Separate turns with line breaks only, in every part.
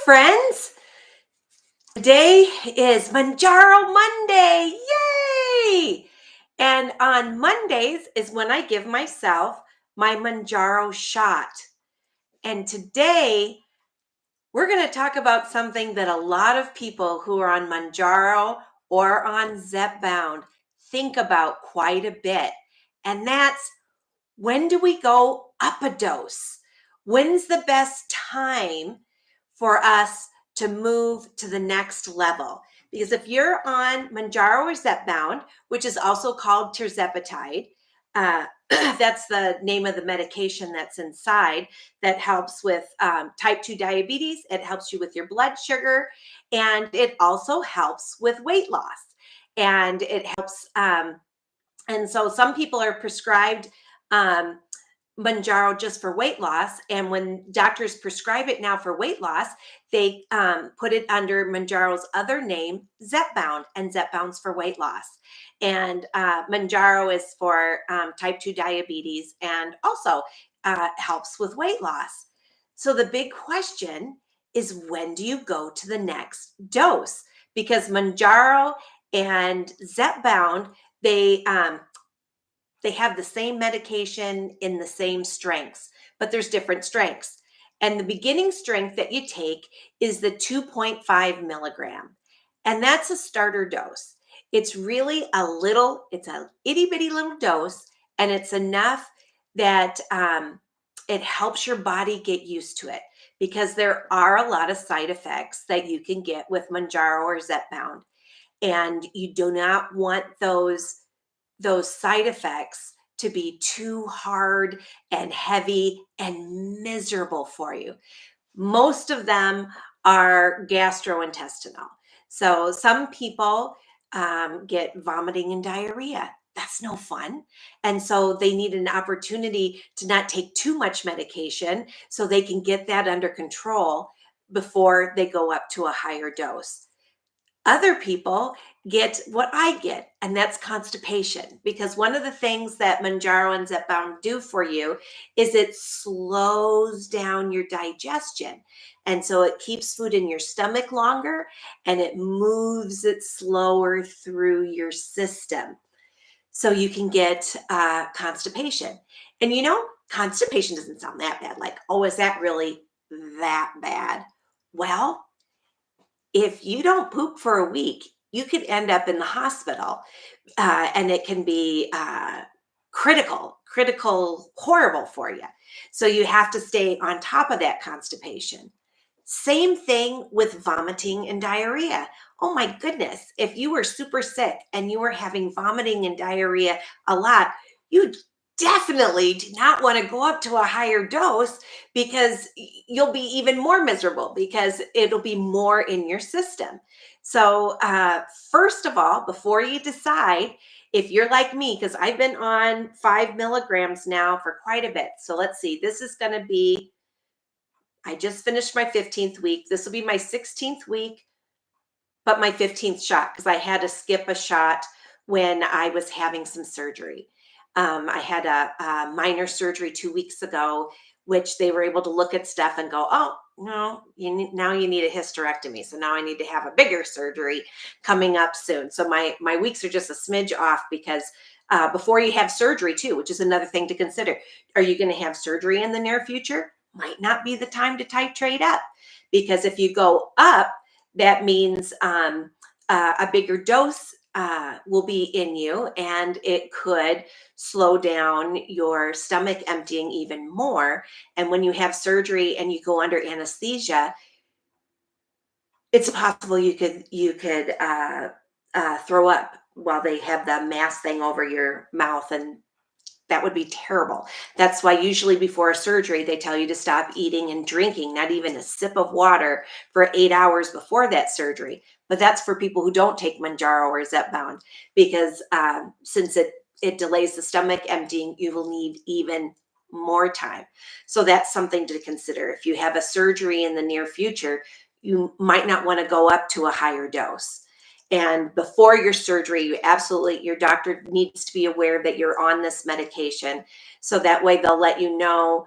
friends. Today is Mounjaro Monday. Yay! And on Mondays is when I give myself my Mounjaro shot. And today we're going to talk about something that a lot of people who are on Mounjaro or on Zepbound think about quite a bit. And that's, when do we go up a dose? When's the best time for us to move to the next level? Because if you're on Mounjaro or Zepbound, which is also called tirzepatide, that's the name of the medication that's inside that helps with type 2 diabetes. It helps you with your blood sugar, and it also helps with weight loss. And it helps, and so some people are prescribed Mounjaro just for weight loss. And when doctors prescribe it now for weight loss, they put it under Mounjaro's other name, Zepbound, and Zepbound's for weight loss. And Mounjaro is for type 2 diabetes and also helps with weight loss. So the big question is, when do you go to the next dose? Because Mounjaro and Zepbound, they have the same medication in the same strengths, but there's different strengths. And the beginning strength that you take is the 2.5 milligram. And that's a starter dose. It's really it's a itty bitty little dose, and it's enough that it helps your body get used to it, because there are a lot of side effects that you can get with Mounjaro or Zepbound. And you do not want those side effects to be too hard and heavy and miserable for you. Most of them are gastrointestinal. So some people get vomiting and diarrhea. That's no fun. And so they need an opportunity to not take too much medication so they can get that under control before they go up to a higher dose. Other people get what I get, and that's constipation. Because one of the things that Mounjaro and Zepbound do for you is it slows down your digestion. And so it keeps food in your stomach longer, and it moves it slower through your system. So you can get constipation. And constipation doesn't sound that bad. Like, oh, is that really that bad? Well, if you don't poop for a week, you could end up in the hospital, and it can be critical, horrible for you. So you have to stay on top of that constipation. Same thing with vomiting and diarrhea. Oh my goodness, if you were super sick and you were having vomiting and diarrhea a lot, you definitely do not want to go up to a higher dose, because you'll be even more miserable because it'll be more in your system. So first of all, before you decide, if you're like me, because I've been on 5 milligrams now for quite a bit. So let's see, this is going to be, I just finished my 15th week. This will be my 16th week, but my 15th shot, because I had to skip a shot when I was having some surgery. I had a minor surgery 2 weeks ago, which they were able to look at stuff and go, oh, no, now you need a hysterectomy. So now I need to have a bigger surgery coming up soon. So my weeks are just a smidge off, because before you have surgery too, which is another thing to consider. Are you going to have surgery in the near future? Might not be the time to titrate up, because if you go up, that means a bigger dose will be in you, and it could slow down your stomach emptying even more. And when you have surgery and you go under anesthesia, it's possible you could throw up while they have the mask thing over your mouth, and that would be terrible. That's why usually before a surgery, they tell you to stop eating and drinking, not even a sip of water, for 8 hours before that surgery. But that's for people who don't take Mounjaro or Zepbound, because since it delays the stomach emptying, you will need even more time. So that's something to consider. If you have a surgery in the near future, you might not want to go up to a higher dose. And before your surgery, your doctor needs to be aware that you're on this medication. So that way they'll let you know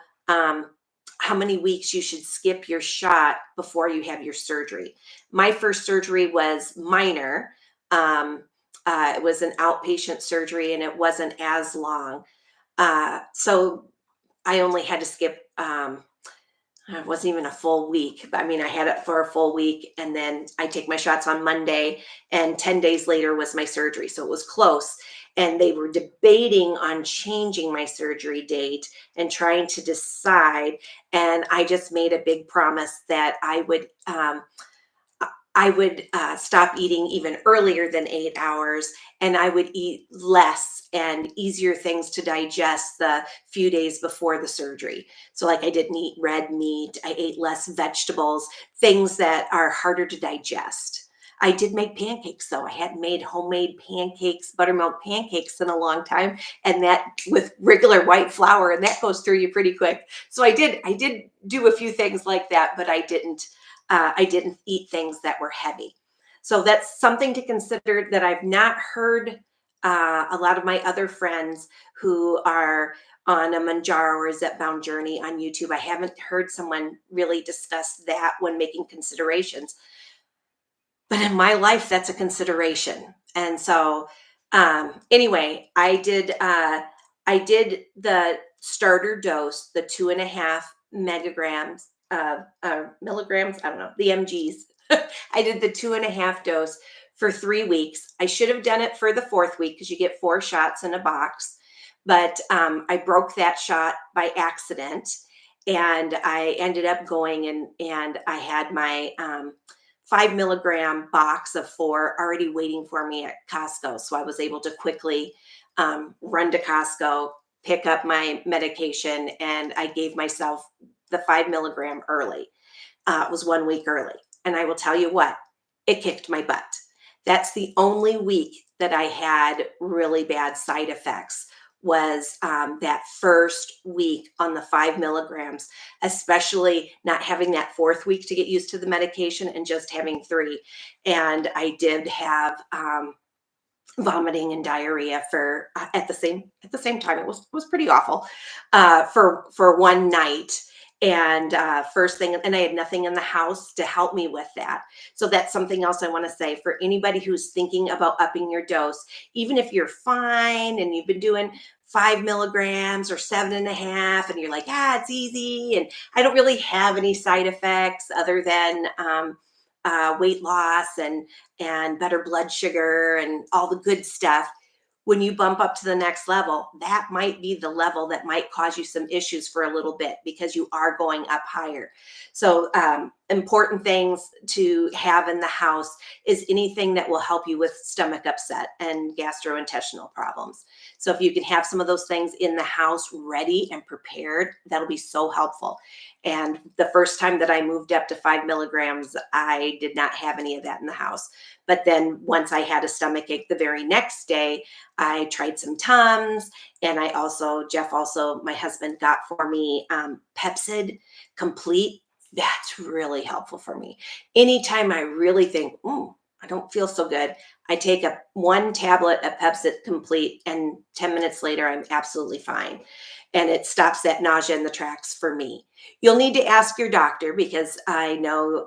how many weeks you should skip your shot before you have your surgery. My first surgery was minor. Um, it was an outpatient surgery and it wasn't as long. So I only had to skip, it wasn't even a full week. I mean, I had it for a full week and then I take my shots on Monday and 10 days later was my surgery. So it was close. And they were debating on changing my surgery date and trying to decide. And I just made a big promise that I would stop eating even earlier than 8 hours, and I would eat less and easier things to digest the few days before the surgery. So, like, I didn't eat red meat, I ate less vegetables, things that are harder to digest. I did make pancakes though. I hadn't made homemade pancakes, buttermilk pancakes in a long time, and that with regular white flour, and that goes through you pretty quick. So I did do a few things like that, but I didn't eat things that were heavy. So that's something to consider that I've not heard a lot of my other friends who are on a Mounjaro or Zepbound journey on YouTube. I haven't heard someone really discuss that when making considerations. But in my life, that's a consideration. And so, anyway, I did the starter dose, the 2.5 milligrams. I don't know, the MGs. I did the 2.5 dose for 3 weeks. I should have done it for the fourth week because you get 4 shots in a box. But I broke that shot by accident, and I ended up going and I had my 5 milligram box of 4 already waiting for me at Costco. So I was able to quickly run to Costco, pick up my medication, and I gave myself the 5 milligram early. It was 1 week early. And I will tell you what, it kicked my butt. That's the only week that I had really bad side effects was that first week on the 5 milligrams, especially not having that fourth week to get used to the medication and just having 3. And I did have vomiting and diarrhea for at the same time. It was pretty awful for one night. And first thing, and I had nothing in the house to help me with that. So that's something else I want to say for anybody who's thinking about upping your dose. Even if you're fine and you've been doing 5 milligrams or 7.5, and you're like, it's easy, and I don't really have any side effects other than weight loss and better blood sugar and all the good stuff. When you bump up to the next level, that might be the level that might cause you some issues for a little bit because you are going up higher. So important things to have in the house is anything that will help you with stomach upset and gastrointestinal problems. So if you can have some of those things in the house ready and prepared, that'll be so helpful. And the first time that I moved up to 5 milligrams, I did not have any of that in the house. But then once I had a stomach ache the very next day, I tried some Tums, and Jeff also, my husband, got for me Pepsid Complete. That's really helpful for me. Anytime I really think, I don't feel so good, I take one tablet of Pepsid Complete, and 10 minutes later, I'm absolutely fine. And it stops that nausea in the tracks for me. You'll need to ask your doctor because I know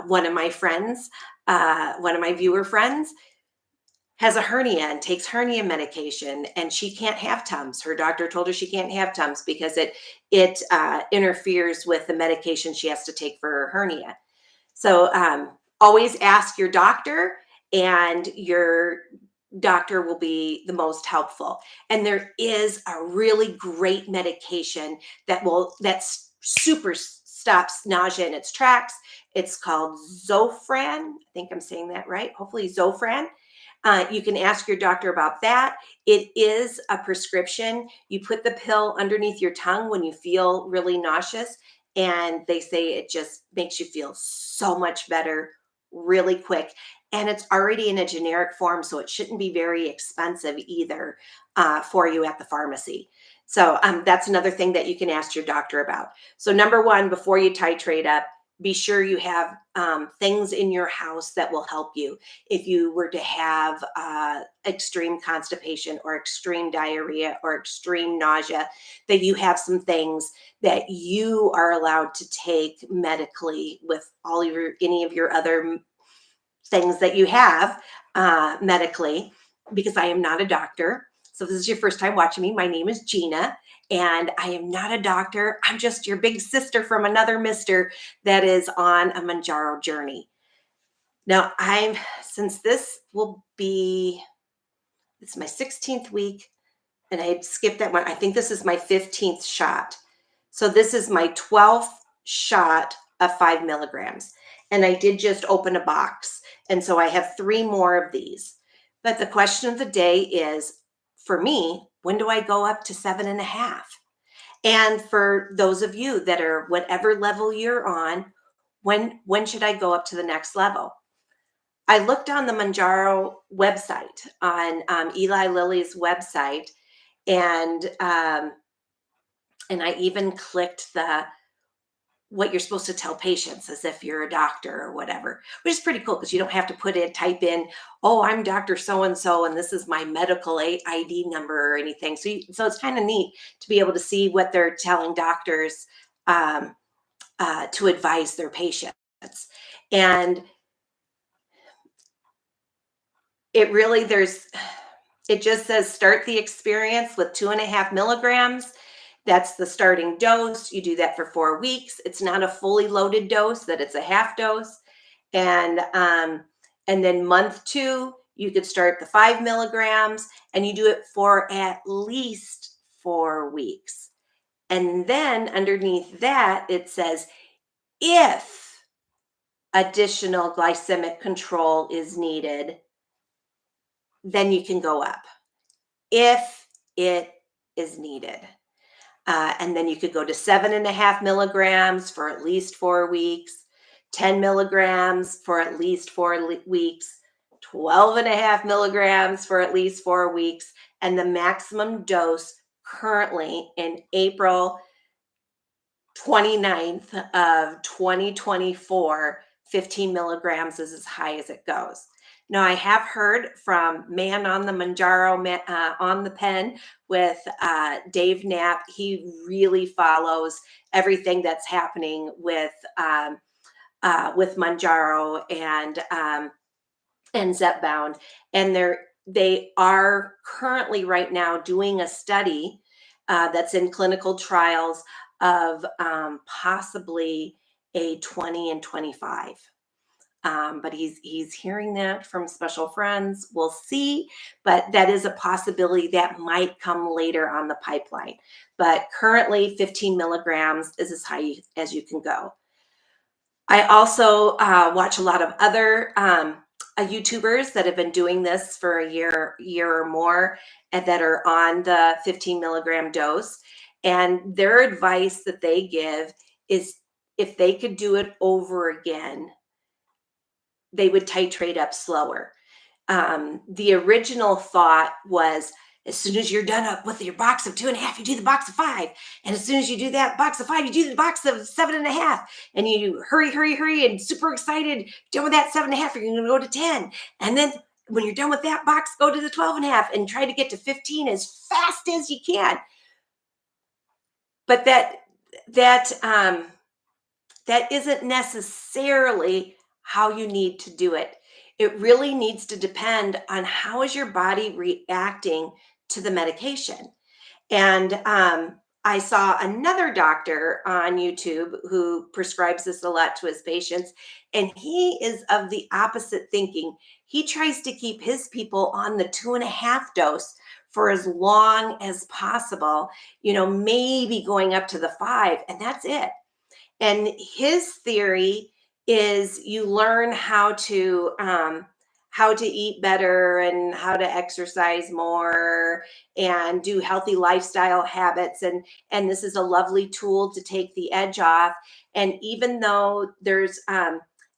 one of my friends, one of my viewer friends, has a hernia and takes hernia medication, and she can't have Tums. Her doctor told her she can't have Tums because it interferes with the medication she has to take for her hernia. So always ask your doctor, and your doctor will be the most helpful. And there is a really great medication that's super stops nausea in its tracks. It's called Zofran. I think I'm saying that right. Hopefully Zofran. You can ask your doctor about that. It is a prescription. You put the pill underneath your tongue when you feel really nauseous, and they say it just makes you feel so much better really quick. And it's already in a generic form, so it shouldn't be very expensive either for you at the pharmacy. So that's another thing that you can ask your doctor about. So number one, before you titrate up, be sure you have things in your house that will help you. If you were to have extreme constipation or extreme diarrhea or extreme nausea, that you have some things that you are allowed to take medically with all of your any of your other things that you have medically, because I am not a doctor. So if this is your first time watching me, my name is Gina, and I am not a doctor. I'm just your big sister from another mister that is on a Mounjaro journey. Now, since this will be, it's my 16th week, and I skipped that one. I think this is my 15th shot. So this is my 12th shot of 5 milligrams. And I did just open a box. And so I have 3 more of these. But the question of the day is, for me, when do I go up to 7.5? And for those of you that are whatever level you're on, when should I go up to the next level? I looked on the Mounjaro website, on Eli Lilly's website, and I even clicked what you're supposed to tell patients as if you're a doctor or whatever, which is pretty cool because you don't have to type in, oh, I'm Dr. So-and-so, and this is my medical ID number or anything. So it's kind of neat to be able to see what they're telling doctors to advise their patients. And it just says start the experience with 2.5 milligrams. That's the starting dose. You do that for 4 weeks. It's not a fully loaded dose, that it's a half dose. And then month 2, you could start the 5 milligrams, and you do it for at least 4 weeks. And then underneath that, it says, if additional glycemic control is needed, then you can go up. If it is needed. And then you could go to 7.5 milligrams for at least 4 weeks, 10 milligrams for at least 4 weeks, 12.5 milligrams for at least 4 weeks, and the maximum dose currently in April 29th of 2024, 15 milligrams is as high as it goes. Now, I have heard from Man on the Mounjaro, on the pen with Dave Knapp. He really follows everything that's happening with Mounjaro and Zepbound, and they are currently right now doing a study that's in clinical trials of possibly a 20 and 25. But he's hearing that from special friends. We'll see, but that is a possibility that might come later on the pipeline. But currently, 15 milligrams is as high as you can go. I also watch a lot of other YouTubers that have been doing this for a year or more, and that are on the 15 milligram dose. And their advice that they give is, if they could do it over again, they would titrate up slower. The original thought was, as soon as you're done up with your box of 2.5, you do the box of 5. And as soon as you do that box of 5, you do the box of 7.5. And you hurry, and super excited, done with that 7.5, you're going to go to 10. And then when you're done with that box, go to the 12.5 and try to get to 15 as fast as you can. But that isn't necessarily how you need to do it. It really needs to depend on how is your body reacting to the medication. And I saw another doctor on YouTube who prescribes this a lot to his patients, and he is of the opposite thinking. He tries to keep his people on the 2.5 dose for as long as possible, maybe going up to the 5, and that's it. And his theory is you learn how to eat better and how to exercise more and do healthy lifestyle habits. And this is a lovely tool to take the edge off. And even though there's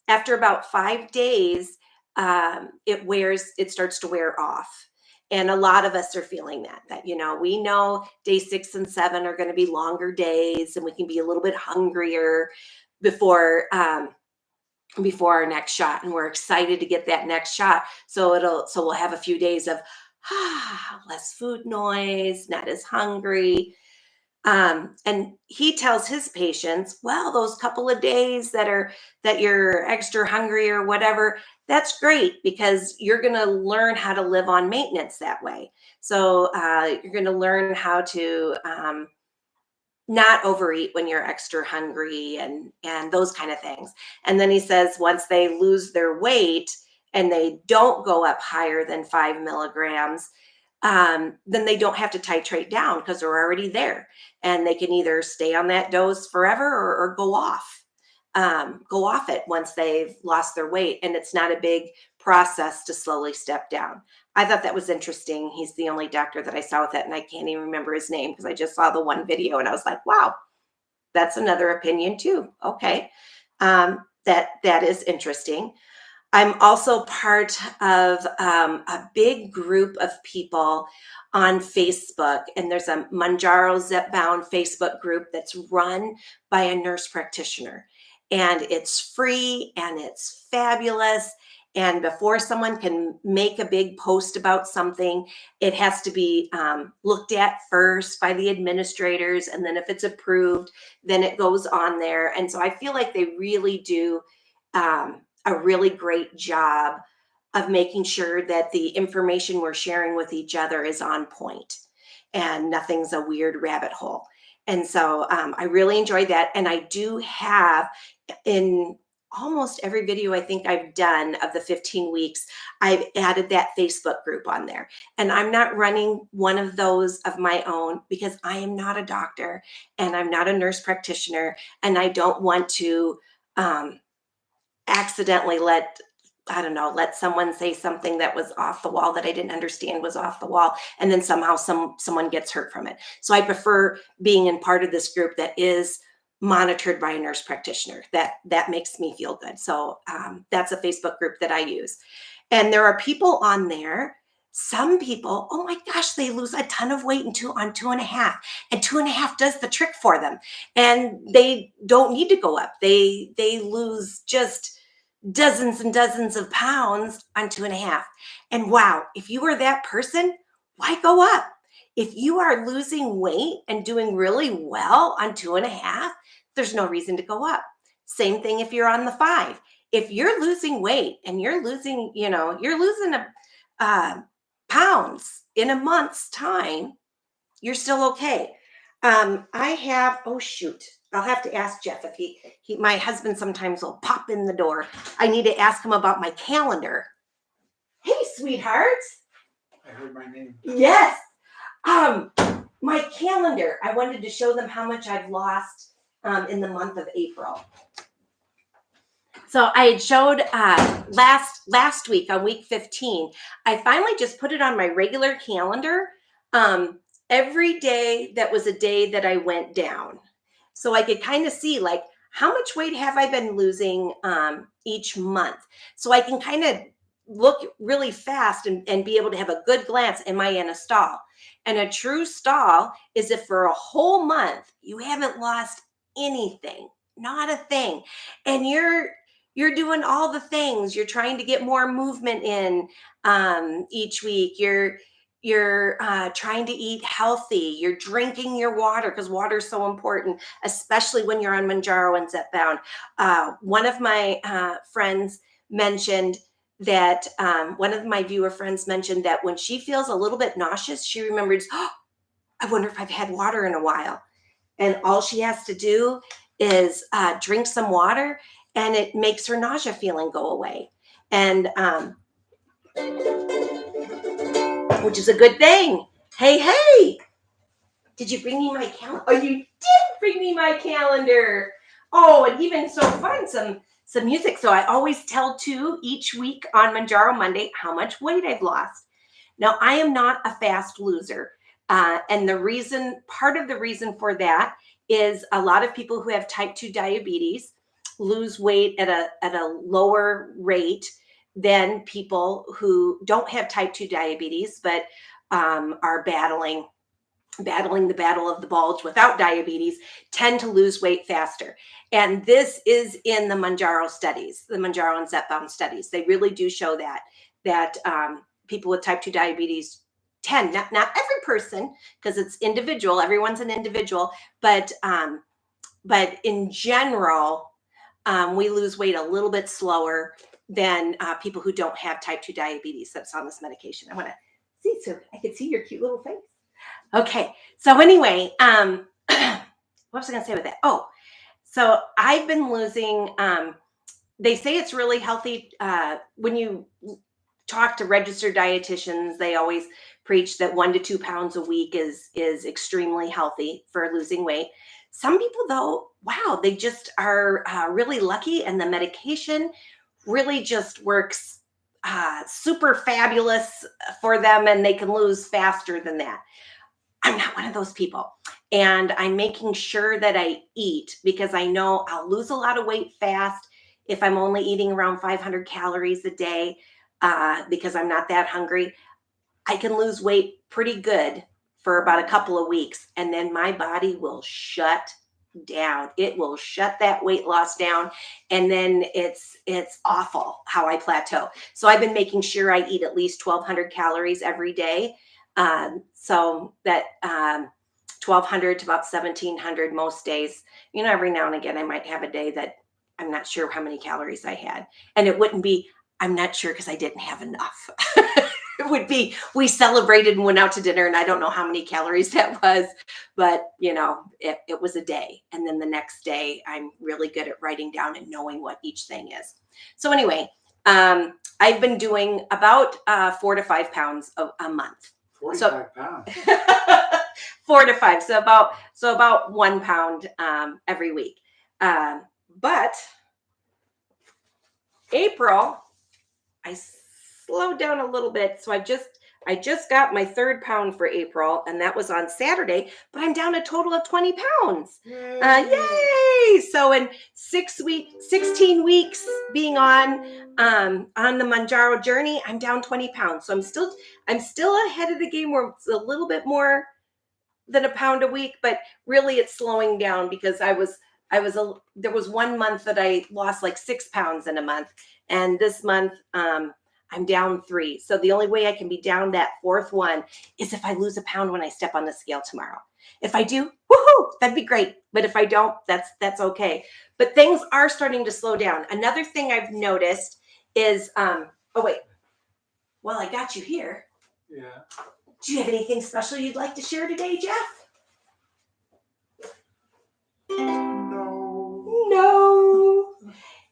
after about 5 days, it starts to wear off. And a lot of us are feeling that we know day 6 and 7 are going to be longer days, and we can be a little bit hungrier. before before our next shot, and we're excited to get that next shot. So we'll have a few days of less food noise, not as hungry. And he tells his patients, well, those couple of days that you're extra hungry or whatever, that's great because you're going to learn how to live on maintenance that way. So you're going to learn how to not overeat when you're extra hungry and those kind of things. And then he says once they lose their weight and they don't go up higher than 5 milligrams, then they don't have to titrate down because they're already there, and they can either stay on that dose forever or go off it once they've lost their weight, and it's not a big process to slowly step down. I thought that was interesting. He's the only doctor that I saw with that, and I can't even remember his name because I just saw the one video and I was like, wow, that's another opinion too. Okay. That is interesting. I'm also part of a big group of people on Facebook, and there's a Mounjaro Zepbound Facebook group that's run by a nurse practitioner, and it's free and it's fabulous. And before someone can make a big post about something, it has to be looked at first by the administrators, and then if it's approved, then it goes on there. And so I feel like they really do a really great job of making sure that the information we're sharing with each other is on point and nothing's a weird rabbit hole. And so I really enjoyed that. And I do have in almost every video I think I've done of the 15 weeks, I've added that Facebook group on there. And I'm not running one of those of my own because I am not a doctor and I'm not a nurse practitioner, and I don't want to accidentally let someone say something that was off the wall that I didn't understand was off the wall, and then somehow someone gets hurt from it. So I prefer being in part of this group that is monitored by a nurse practitioner. That makes me feel good. So that's a Facebook group that I use. And there are people on there. Some people, oh my gosh, they lose a ton of weight on 2.5, and 2.5 does the trick for them, and they don't need to go up. They lose just dozens and dozens of pounds on 2.5. And wow, if you are that person, why go up? If you are losing weight and doing really well on 2.5, there's no reason to go up. Same thing if you're on the 5. If you're losing weight and you're losing pounds in a month's time, you're still okay. I have, oh shoot, I'll have to ask Jeff if he my husband sometimes will pop in the door. I need to ask him about my calendar. Hey, sweetheart.
I heard my name.
Yes. My calendar. I wanted to show them how much I've lost in the month of April. So I had showed last week on week 15. I finally just put it on my regular calendar. Every day that was a day that I went down. So I could kind of see like how much weight have I been losing each month. So I can kind of look really fast and be able to have a good glance. Am I in a stall? And a true stall is if for a whole month you haven't lost anything, not a thing. And you're doing all the things. You're trying to get more movement in each week. You're trying to eat healthy. You're drinking your water because water is so important, especially when you're on Mounjaro and Zepbound. One of my friends mentioned that one of my viewer friends mentioned that when she feels a little bit nauseous, she remembers, oh, I wonder if I've had water in a while. And all she has to do is drink some water, and it makes her nausea feeling go away. And which is a good thing. Hey, did you bring me my calendar? Oh, you did bring me my calendar. Oh, and even so fun, some music. So I always tell too each week on Mounjaro Monday how much weight I've lost. Now, I am not a fast loser. And part of the reason for that is a lot of people who have type 2 diabetes lose weight at a lower rate than people who don't have type 2 diabetes, but are battling battling the battle of the bulge without diabetes tend to lose weight faster. And this is in the Mounjaro studies, the Mounjaro and Zepbound studies. They really do show that people with type 2 diabetes tend, not every person, because it's individual, everyone's an individual, but in general, we lose weight a little bit slower than people who don't have type 2 diabetes that's on this medication. I want to see, so I can see your cute little face. Okay, so anyway, what was I going to say with that? Oh, so I've been losing, they say it's really healthy when you talk to registered dietitians. They always preach that 1 to 2 pounds a week is extremely healthy for losing weight. Some people, though, wow, they just are really lucky, and the medication really just works super fabulous for them, and they can lose faster than that. I'm not one of those people. And I'm making sure that I eat, because I know I'll lose a lot of weight fast if I'm only eating around 500 calories a day, because I'm not that hungry. I can lose weight pretty good for about a couple of weeks, and then my body will shut down. It will shut that weight loss down, and then it's awful how I plateau. So I've been making sure I eat at least 1,200 calories every day. So that 1,200 to about 1,700 most days. You know, every now and again I might have a day that I'm not sure how many calories I had, and it wouldn't be I'm not sure because I didn't have enough. It would be we celebrated and went out to dinner, and I don't know how many calories that was, but you know, it was a day. And then the next day I'm really good at writing down and knowing what each thing is. So anyway, I've been doing about 4 to 5 pounds a month.
45 pounds.
4 to 5. So about 1 pound every week. But April, I slowed down a little bit. So I just got my 3rd pound for April, and that was on Saturday, but I'm down a total of 20 pounds. Yay! So in 16 weeks being on the Mounjaro journey, I'm down 20 pounds. So I'm still ahead of the game, where it's a little bit more than a pound a week, but really it's slowing down, because there was 1 month that I lost like 6 pounds in a month. And this month, I'm down 3. So the only way I can be down that 4th one is if I lose a pound when I step on the scale tomorrow. If I do, woohoo, that'd be great. But if I don't, that's okay. But things are starting to slow down. Another thing I've noticed is, oh wait, well, I got you here.
Yeah.
Do you have anything special you'd like to share today, Jeff? No.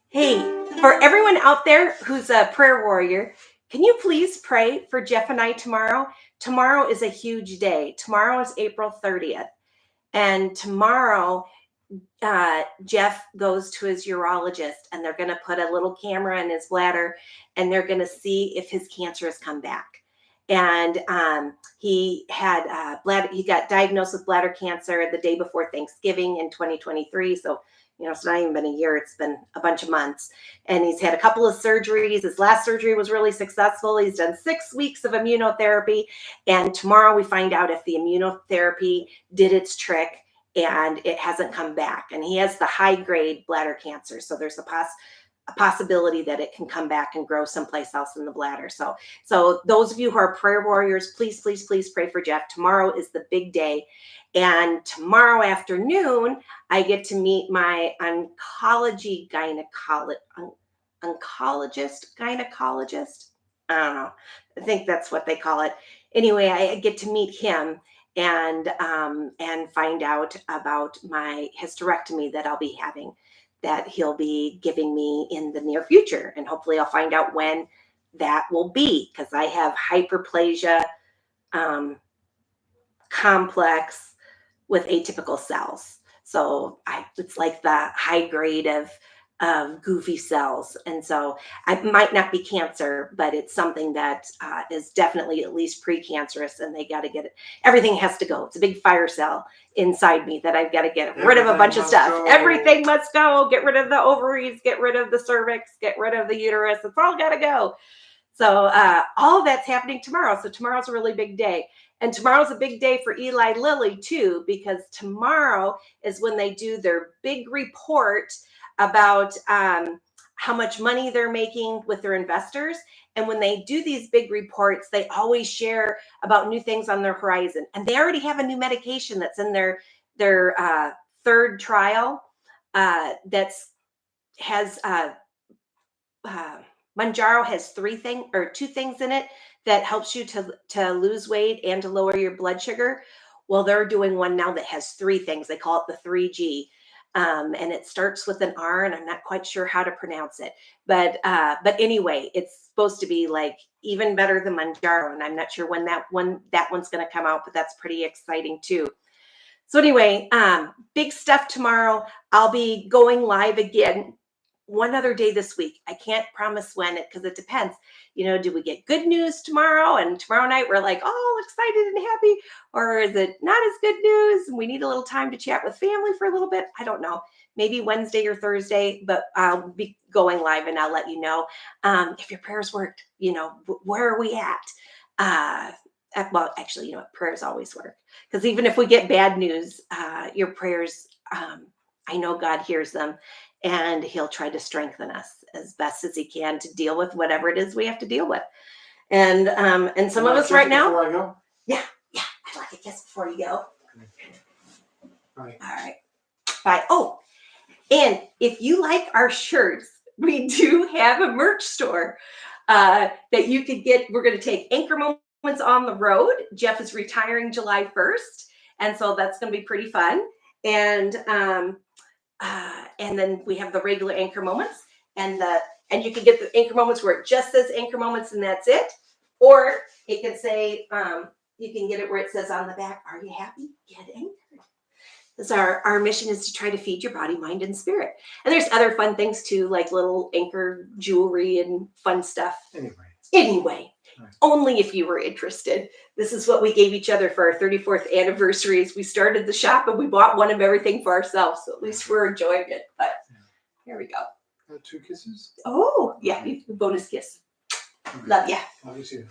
Hey, for everyone out there who's a prayer warrior, can you please pray for Jeff and I tomorrow? Tomorrow is a huge day. Tomorrow is April 30th. And tomorrow, Jeff goes to his urologist, and they're going to put a little camera in his bladder, and they're going to see if his cancer has come back. And he got diagnosed with bladder cancer the day before Thanksgiving in 2023. So, you know, it's not even been a year. It's been a bunch of months. And he's had a couple of surgeries. His last surgery was really successful. He's done 6 weeks of immunotherapy. And tomorrow we find out if the immunotherapy did its trick and it hasn't come back. And he has the high-grade bladder cancer. So there's a possibility that it can come back and grow someplace else in the bladder. So those of you who are prayer warriors, please, please, please pray for Jeff. Tomorrow is the big day. And tomorrow afternoon, I get to meet my oncologist. I don't know. I think that's what they call it. Anyway, I get to meet him and find out about my hysterectomy that I'll be having, that he'll be giving me in the near future. And hopefully I'll find out when that will be, because I have hyperplasia complex with atypical cells. So it's like the high grade of goofy cells. And so it might not be cancer, but it's something that is definitely at least precancerous, and they got to get it. Everything has to go. It's a big fire cell inside me that I've got to get rid of a bunch of stuff. Everything must go. Get rid of the ovaries, get rid of the cervix, get rid of the uterus. It's all got to go. So all of that's happening tomorrow. So tomorrow's a really big day. And tomorrow's a big day for Eli Lilly too, because tomorrow is when they do their big report about how much money they're making with their investors. And when they do these big reports, they always share about new things on their horizon. And they already have a new medication that's in their third trial that's has Mounjaro has two things in it that helps you to lose weight and to lower your blood sugar. Well, they're doing one now that has three things. They call it the 3G. And it starts with an R, and I'm not quite sure how to pronounce it. But anyway, it's supposed to be like even better than Mounjaro, and I'm not sure when that one's going to come out, but that's pretty exciting too. So anyway, big stuff tomorrow. I'll be going live again one other day this week. I can't promise when, because it depends. Do we get good news tomorrow? And tomorrow night we're like all excited and happy, or is it not as good news and we need a little time to chat with family for a little bit? I don't know. Maybe Wednesday or Thursday, but I'll be going live and I'll let you know if your prayers worked. Where are we at? Well, actually, prayers always work, because even if we get bad news, your prayers, I know God hears them, and he'll try to strengthen us as best as he can to deal with whatever it is we have to deal with. And some of us right now.
Before I go?
Yeah, I'd like a kiss before you go.
Bye.
All right. Bye. Oh, and if you like our shirts, we do have a merch store that you could get. We're going to take Anchor Moments on the road. Jeff is retiring July 1st. And so that's going to be pretty fun. And then we have the regular Anchor Moments, and you can get the Anchor Moments where it just says Anchor Moments and that's it. Or it can say, you can get it where it says on the back, "Are you happy? Get anchored." Because our mission is to try to feed your body, mind, and spirit. And there's other fun things too, like little anchor jewelry and fun stuff. Anyway, only if you were interested. This is what we gave each other for our 34th anniversary. We started the shop and we bought one of everything for ourselves. So at least we're enjoying it. But here we go.
2 kisses?
Oh, yeah, bonus kiss.
Okay.
Love ya.
Love you too.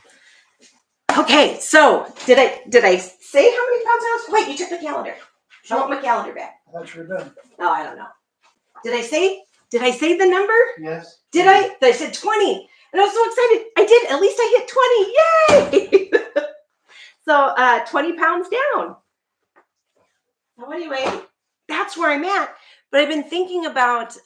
Okay, so did I say how many pounds I was? Wait, you took the calendar. I want my calendar back.
I thought you were done.
Oh, I don't know. Did I say the number?
Yes.
Did I? I said 20. And I was so excited. I did. At least I hit 20. Yay! So 20 pounds down. So anyway, that's where I'm at. But I've been thinking about,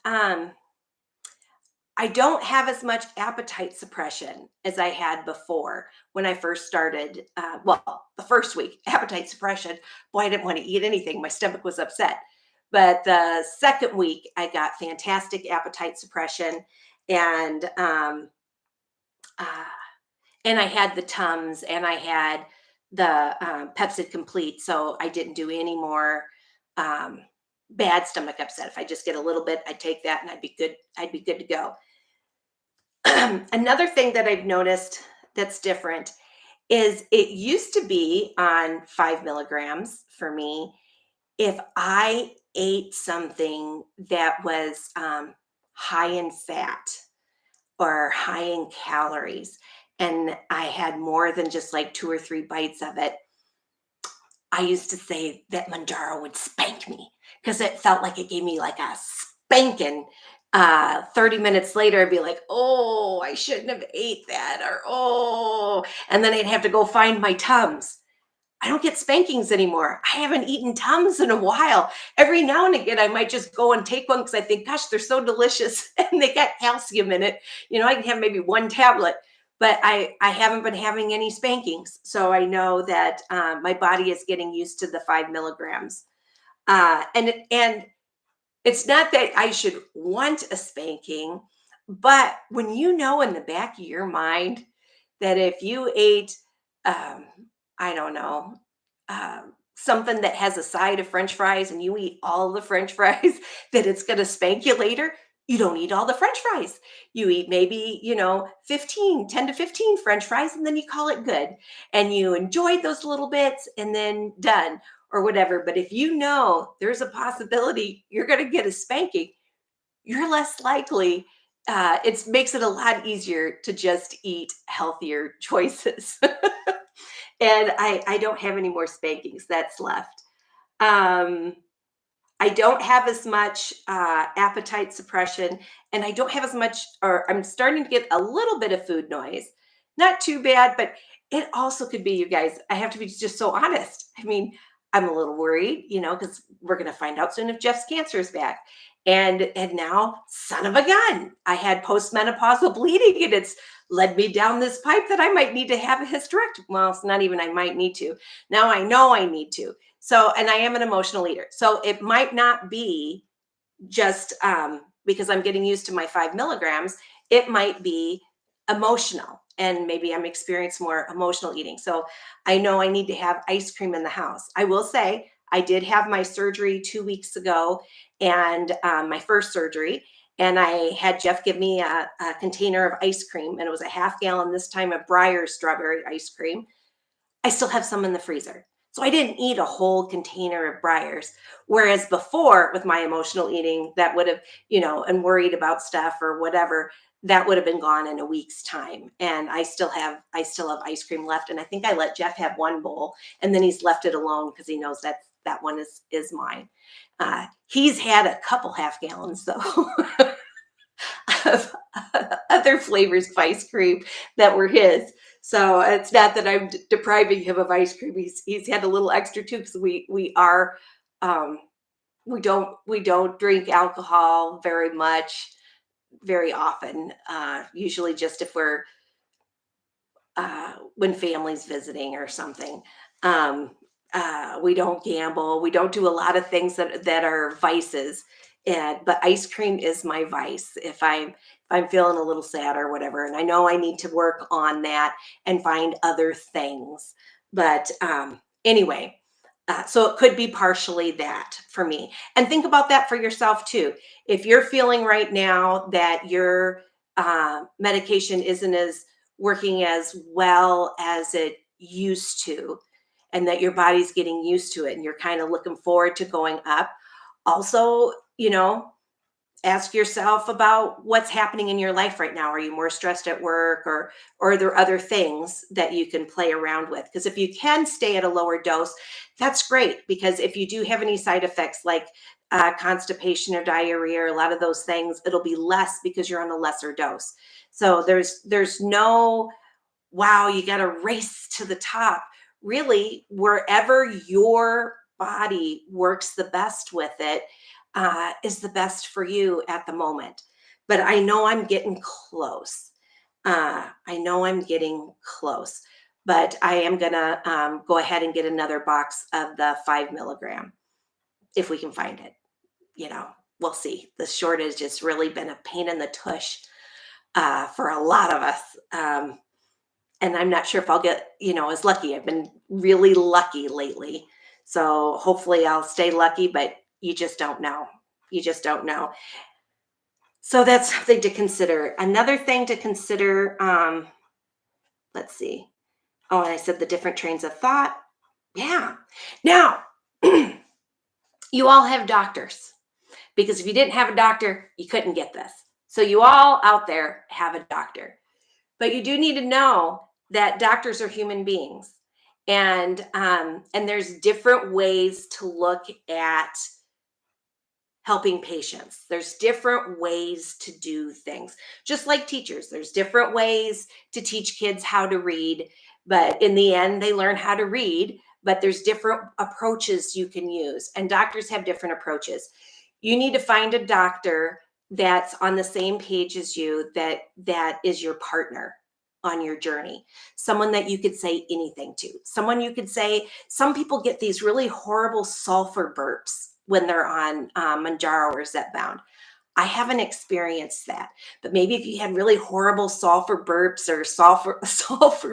I don't have as much appetite suppression as I had before when I first started. The first week, appetite suppression. Boy, I didn't want to eat anything. My stomach was upset. But the second week, I got fantastic appetite suppression, and I had the Tums, and I had the Pepsid Complete, so I didn't do any more bad stomach upset. If I just get a little bit, I'd take that, and I'd be good. I'd be good to go. Another thing that I've noticed that's different is it used to be on 5 milligrams for me if I ate something that was high in fat or high in calories, and I had more than just like 2 or 3 bites of it. I used to say that Mounjaro would spank me because it felt like it gave me like a spanking. 30 minutes later, I'd be like, "Oh, I shouldn't have ate that," or "Oh," and then I'd have to go find my Tums. I don't get spankings anymore. I haven't eaten Tums in a while. Every now and again, I might just go and take one because I think, gosh, they're so delicious and they got calcium in it. I can have maybe 1 tablet, but I haven't been having any spankings. So I know that my body is getting used to the 5 milligrams. And it's not that I should want a spanking, but when in the back of your mind that if you ate, I don't know, something that has a side of French fries and you eat all the French fries, that it's going to spank you later. You don't eat all the French fries. You eat maybe, 10 to 15 French fries, and then you call it good. And you enjoyed those little bits and then done or whatever. But if there's a possibility you're going to get a spanking, you're less likely it makes it a lot easier to just eat healthier choices. And I don't have any more spankings that's left. Um, I don't have as much appetite suppression, and I don't have as much, or I'm starting to get a little bit of food noise. Not too bad, but it also could be, you guys. I have to be just so honest. I mean, I'm a little worried, because we're going to find out soon if Jeff's cancer is back. And now, son of a gun, I had postmenopausal bleeding, and it's led me down this pipe that I might need to have a hysterectomy. Well, it's not even I might need to. Now I know I need to. So, and I am an emotional eater. So it might not be just because I'm getting used to my 5 milligrams. It might be emotional, and maybe I'm experiencing more emotional eating. So I know I need to have ice cream in the house. I will say I did have my surgery 2 weeks ago, and my first surgery. And I had Jeff give me a container of ice cream, and it was a half gallon this time of Breyer's strawberry ice cream. I still have some in the freezer. So I didn't eat a whole container of Breyers. Whereas before, with my emotional eating, that would have, and worried about stuff or whatever, that would have been gone in a week's time. And I still have ice cream left. And I think I let Jeff have one bowl, and then he's left it alone because he knows that one is mine. He's had a couple half gallons though of other flavors of ice cream that were his. So it's not that I'm depriving him of ice cream. He's had a little extra too, because we are um, we don't drink alcohol very much, very often. Usually just if we're when family's visiting or something. Um, we don't gamble. We don't do a lot of things that are vices. But ice cream is my vice. If I'm feeling a little sad or whatever, and I know I need to work on that and find other things. But anyway, so it could be partially that for me. And think about that for yourself too. If you're feeling right now that your medication isn't as working as well as it used to, and that your body's getting used to it, and you're kind of looking forward to going up, also, ask yourself about what's happening in your life right now. Are you more stressed at work, or are there other things that you can play around with? Because if you can stay at a lower dose, that's great. Because if you do have any side effects like constipation or diarrhea or a lot of those things, it'll be less because you're on a lesser dose. So there's no wow, you got to race to the top. Really, wherever your body works the best with it is the best for you at the moment. But I know I'm getting close. I know I'm getting close. But I am going to go ahead and get another box of the 5 milligram if we can find it. We'll see. The shortage has really been a pain in the tush for a lot of us. And I'm not sure if I'll get, as lucky. I've been really lucky lately. So hopefully I'll stay lucky, but you just don't know. You just don't know. So that's something to consider. Another thing to consider, let's see. Oh, and I said the different trains of thought. Yeah. Now, you all have doctors, because if you didn't have a doctor, you couldn't get this. So you all out there have a doctor. But you do need to know that doctors are human beings, and there's different ways to look at helping patients. There's different ways to do things. Just like teachers, there's different ways to teach kids how to read, but in the end, they learn how to read. But there's different approaches you can use, and doctors have different approaches. You need to find a doctor that's on the same page as you, that is your partner on your journey, someone that you could say anything to, someone you could say. Some people get these really horrible sulfur burps when they're on Mounjaro or Zepbound. I haven't experienced that, but maybe if you had really horrible sulfur burps or sulfur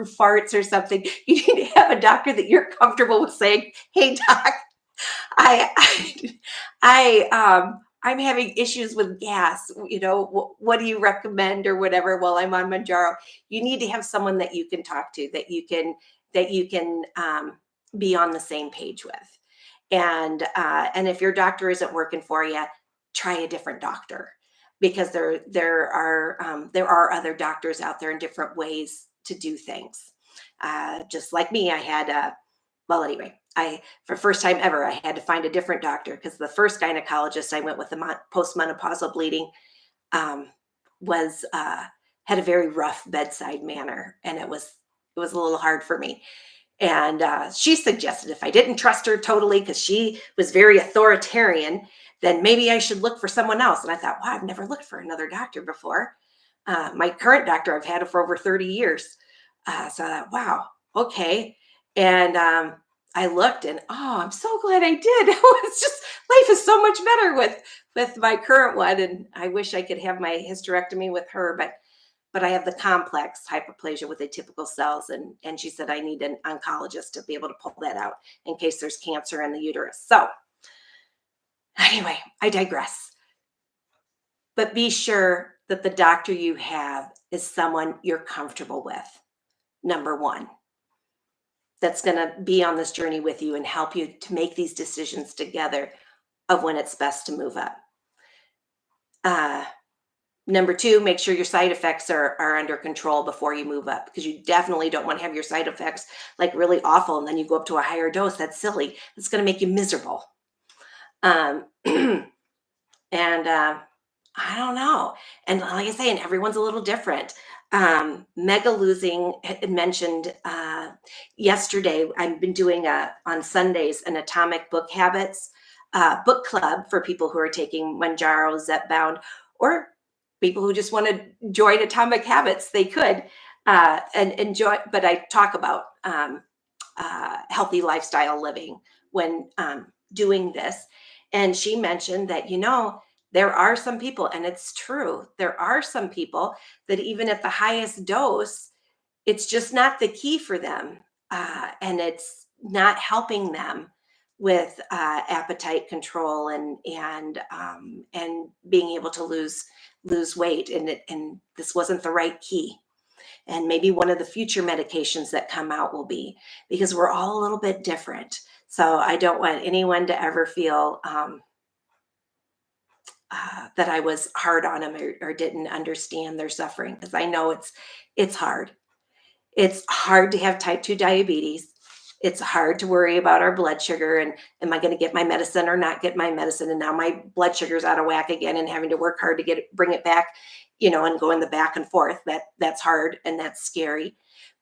farts or something, you need to have a doctor that you're comfortable with saying, "Hey, doc, I, I'm having issues with gas. What do you recommend or whatever while I'm on Mounjaro?" You need to have someone that you can talk to, that you can be on the same page with. And if your doctor isn't working for you, try a different doctor. because there are other doctors out there in different ways to do things. Just like me, I had well, anyway, I for first time ever, I had to find a different doctor because the first gynecologist I went with, the postmenopausal bleeding, um, was had a very rough bedside manner, and it was a little hard for me. And she suggested if I didn't trust her totally because she was very authoritarian, then maybe I should look for someone else. And I thought, wow, I've never looked for another doctor before. My current doctor, I've had her for over 30 years. So I thought, wow, okay. And I looked, and oh, I'm so glad I did. It's just life is so much better with my current one. And I wish I could have my hysterectomy with her, but I have the complex hyperplasia with atypical cells, and she said I need an oncologist to be able to pull that out in case there's cancer in the uterus. So anyway, I digress. But be sure that the doctor you have is someone you're comfortable with. Number one, that's going to be on this journey with you and help you to make these decisions together of when it's best to move up. Number two, make sure your side effects are under control before you move up, because you definitely don't want to have your side effects like really awful and then you go up to a higher dose. That's silly. It's going to make you miserable. And I don't know. And like I say, and everyone's a little different. Mega Losing had mentioned yesterday, I've been doing on Sundays an Atomic Book Habits book club for people who are taking Mounjaro, Zepbound, or people who just want to join Atomic Habits. They could and enjoy, but I talk about healthy lifestyle living when doing this. And she mentioned that, there are some people, and it's true, there are some people that even at the highest dose, it's just not the key for them. And it's not helping them with appetite control and being able to lose weight. And this wasn't the right key. And maybe one of the future medications that come out will be, because we're all a little bit different. So I don't want anyone to ever feel that I was hard on them or didn't understand their suffering, because I know it's hard. It's hard to have type 2 diabetes. It's hard to worry about our blood sugar and am I going to get my medicine or not get my medicine? And now my blood sugar's out of whack again and having to work hard to bring it back, and going the back and forth. That's hard and that's scary.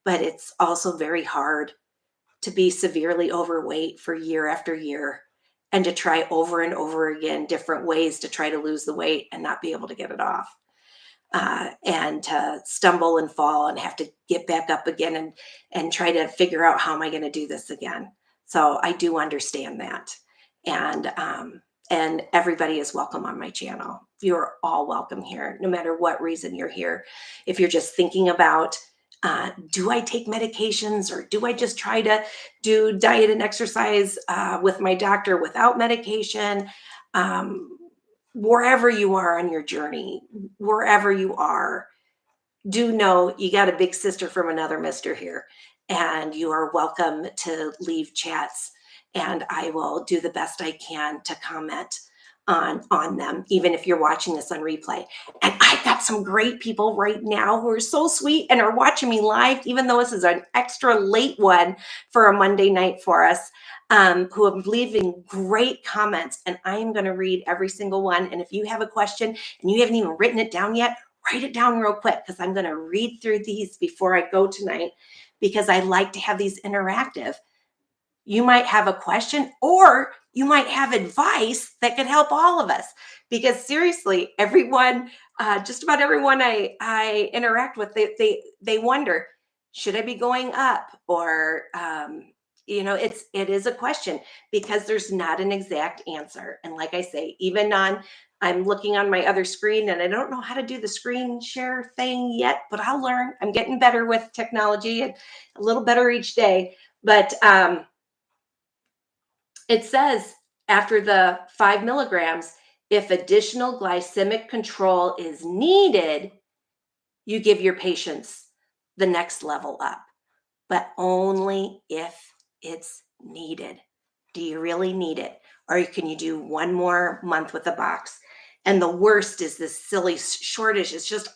But it's also very hard to be severely overweight for year after year and to try over and over again different ways to try to lose the weight and not be able to get it off. And to stumble and fall and have to get back up again and try to figure out how am I going to do this again. So I do understand that, and everybody is welcome on my channel. You're all welcome here, no matter what reason you're here. If you're just thinking about, do I take medications or do I just try to do diet and exercise with my doctor without medication? Wherever you are on your journey, wherever you are, do know you got a big sister from another mister here, and you are welcome to leave chats, and I will do the best I can to comment on them, even if you're watching this on replay. And I've got some great people right now who are so sweet and are watching me live, even though this is an extra late one for a Monday night for us, who are leaving great comments, and I'm going to read every single one. And if you have a question and you haven't even written it down yet, write it down real quick, because I'm going to read through these before I go tonight, because I like to have these interactive. You might have a question or you might have advice that could help all of us, because seriously, everyone, just about everyone I interact with, they wonder, should I be going up? Or it is a question, because there's not an exact answer. And like I say, even I'm looking on my other screen and I don't know how to do the screen share thing yet, but I'll learn. I'm getting better with technology and a little better each day. But it says after the 5 milligrams, if additional glycemic control is needed, you give your patients the next level up, but only if it's needed. Do you really need it? Or can you do one more month with the box? And the worst is this silly shortage. It's just,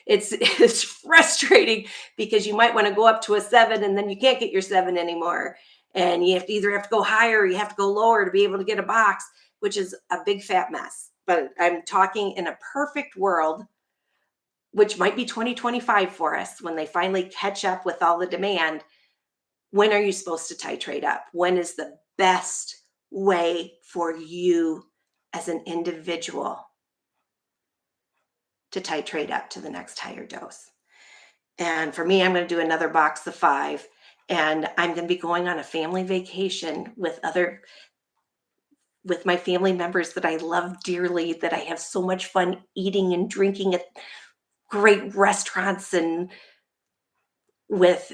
it's frustrating because you might want to go up to a 7 and then you can't get your 7 anymore. And you have to either have to go higher or you have to go lower to be able to get a box, which is a big fat mess. But I'm talking in a perfect world, which might be 2025 for us when they finally catch up with all the demand. When are you supposed to titrate up? When is the best way for you as an individual to titrate up to the next higher dose? And for me, I'm going to do another box of 5, and I'm going to be going on a family vacation with my family members that I love dearly, that I have so much fun eating and drinking at great restaurants and with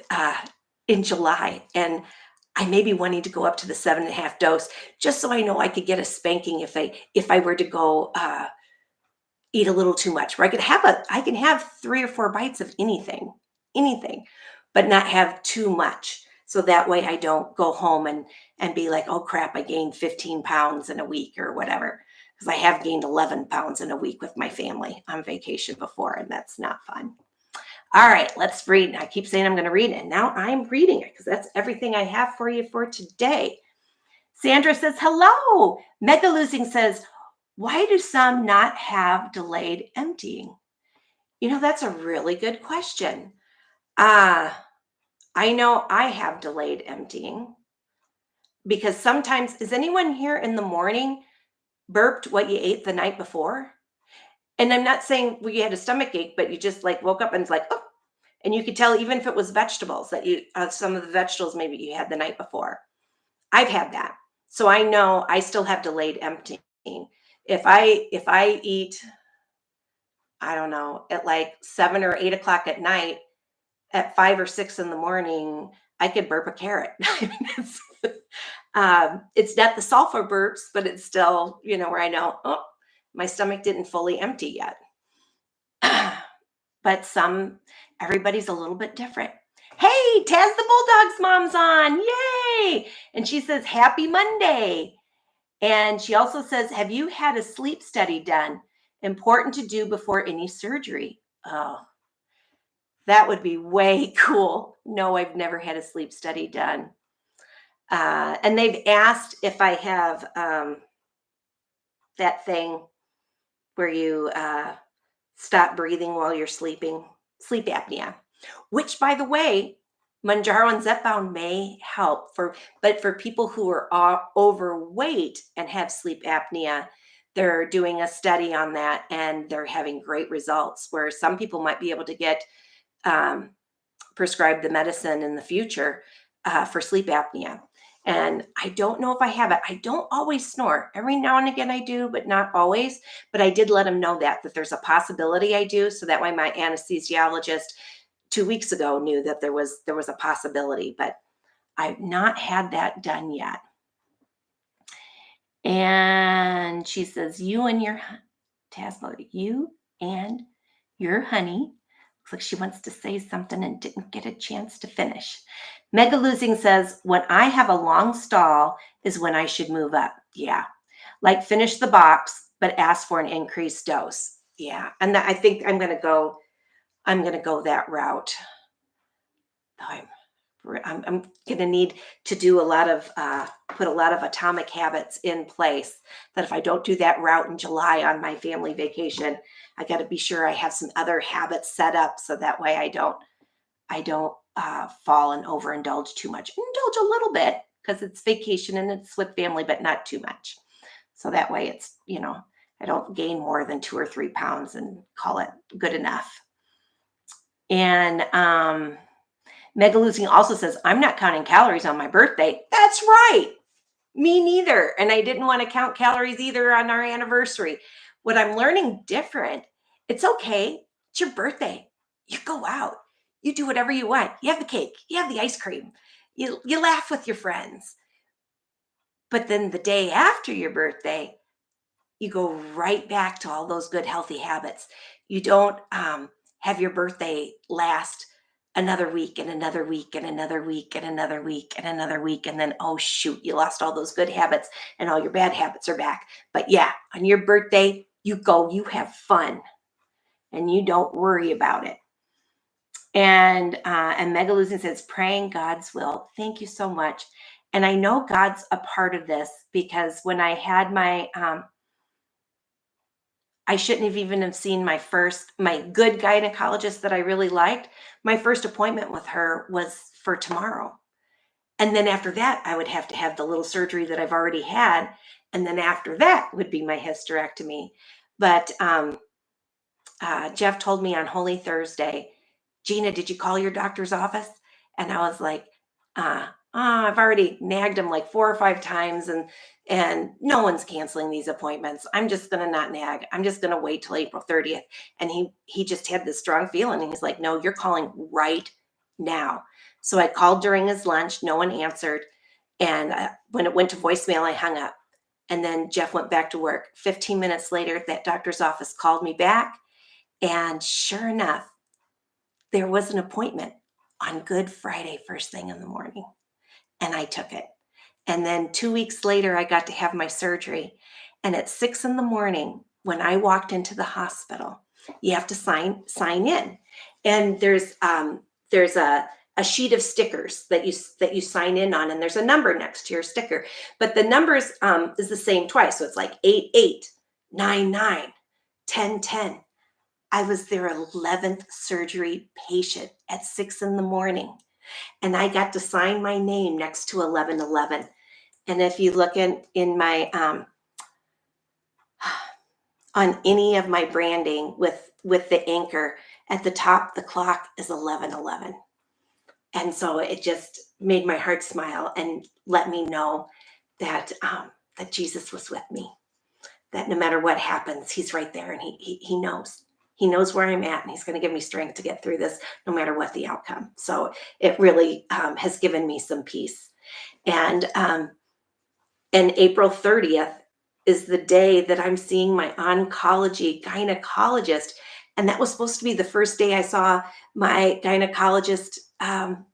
in July. And I may be wanting to go up to the 7.5 dose just so I know I could get a spanking if I were to go eat a little too much. Where I can have 3 or 4 bites of anything, but not have too much. So that way I don't go home and be like, oh crap, I gained 15 pounds in a week or whatever. Because I have gained 11 pounds in a week with my family on vacation before, and that's not fun. All right, let's read. I keep saying I'm going to read it, and now I'm reading it because that's everything I have for you for today. Sandra says, hello. Mega Losing says, why do some not have delayed emptying? That's a really good question. I know I have delayed emptying because sometimes, is anyone here in the morning burped what you ate the night before? And I'm not saying you had a stomach ache, but you just like woke up and it's like, oh, and you could tell even if it was vegetables that some of the vegetables maybe you had the night before. I've had that. So I know I still have delayed emptying. If I eat, I don't know, at like 7 or 8 o'clock at night, at 5 or 6 in the morning, I could burp a carrot. It's not the sulfur burps, but it's still, where I know, oh, my stomach didn't fully empty yet. But everybody's a little bit different. Hey, Taz the Bulldog's mom's on. Yay. And she says, happy Monday. And she also says, have you had a sleep study done? Important to do before any surgery. Oh, that would be way cool. No, I've never had a sleep study done. And they've asked if I have that thing where you stop breathing while you're sleeping, sleep apnea, which, by the way, Mounjaro and Zepbound may help but for people who are overweight and have sleep apnea, they're doing a study on that and they're having great results, where some people might be able to get prescribed the medicine in the future for sleep apnea. And I don't know if I have it. I don't always snore. Every now and again I do, but not always. But I did let them know that there's a possibility I do. So that way my anesthesiologist 2 weeks ago knew that there was a possibility, but I've not had that done yet. And she says, you and your honey. Looks like she wants to say something and didn't get a chance to finish. Mega Losing says, when I have a long stall is when I should move up. Yeah. Like finish the box, but ask for an increased dose. Yeah. And I think I'm going to go that route. I'm going to need to do put a lot of atomic habits in place, that if I don't do that route in July on my family vacation, I got to be sure I have some other habits set up so that way I don't fall and overindulge too much. Indulge a little bit because it's vacation and it's with family, but not too much. So that way it's, I don't gain more than 2 or 3 pounds and call it good enough. And Mega Losing also says, I'm not counting calories on my birthday. That's right. Me neither. And I didn't want to count calories either on our anniversary. What I'm learning different, it's okay. It's your birthday. You go out. You do whatever you want. You have the cake. You have the ice cream. You laugh with your friends. But then the day after your birthday, you go right back to all those good, healthy habits. You don't have your birthday last another week and another week and another week and another week and another week. And then, oh, shoot, you lost all those good habits and all your bad habits are back. But yeah, on your birthday, You go, you have fun, and you don't worry about it. And Megaluzin says, praying God's will. Thank you so much. And I know God's a part of this, because when I had my, I shouldn't have even have seen my good gynecologist that I really liked. My first appointment with her was for tomorrow. And then after that, I would have to have the little surgery that I've already had. And then after that would be my hysterectomy. But Jeff told me on Holy Thursday, Gina, did you call your doctor's office? And I was like, I've already nagged him like 4 or 5 times, and no one's canceling these appointments. I'm just going to not nag. I'm just going to wait till April 30th. And he just had this strong feeling. And he's like, no, you're calling right now. So I called during his lunch. No one answered. And when it went to voicemail, I hung up. And then Jeff went back to work. 15 minutes later, that doctor's office called me back. And sure enough, there was an appointment on Good Friday, first thing in the morning. And I took it. And then 2 weeks later, I got to have my surgery. And at 6 in the morning, when I walked into the hospital, you have to sign in. And there's a sheet of stickers that you sign in on, and there's a number next to your sticker. But the numbers is the same twice. So it's like 88, 99, 1010. I was their 11th surgery patient at 6 in the morning. And I got to sign my name next to 1111. And if you look in my, on any of my branding with the anchor, at the top, the clock is 1111. And so it just made my heart smile and let me know that, that Jesus was with me, that no matter what happens, he's right there, and he knows. He knows where I'm at, and he's going to give me strength to get through this no matter what the outcome. So it really has given me some peace. And April 30th is the day that I'm seeing my oncology gynecologist. And that was supposed to be the first day I saw my gynecologist. And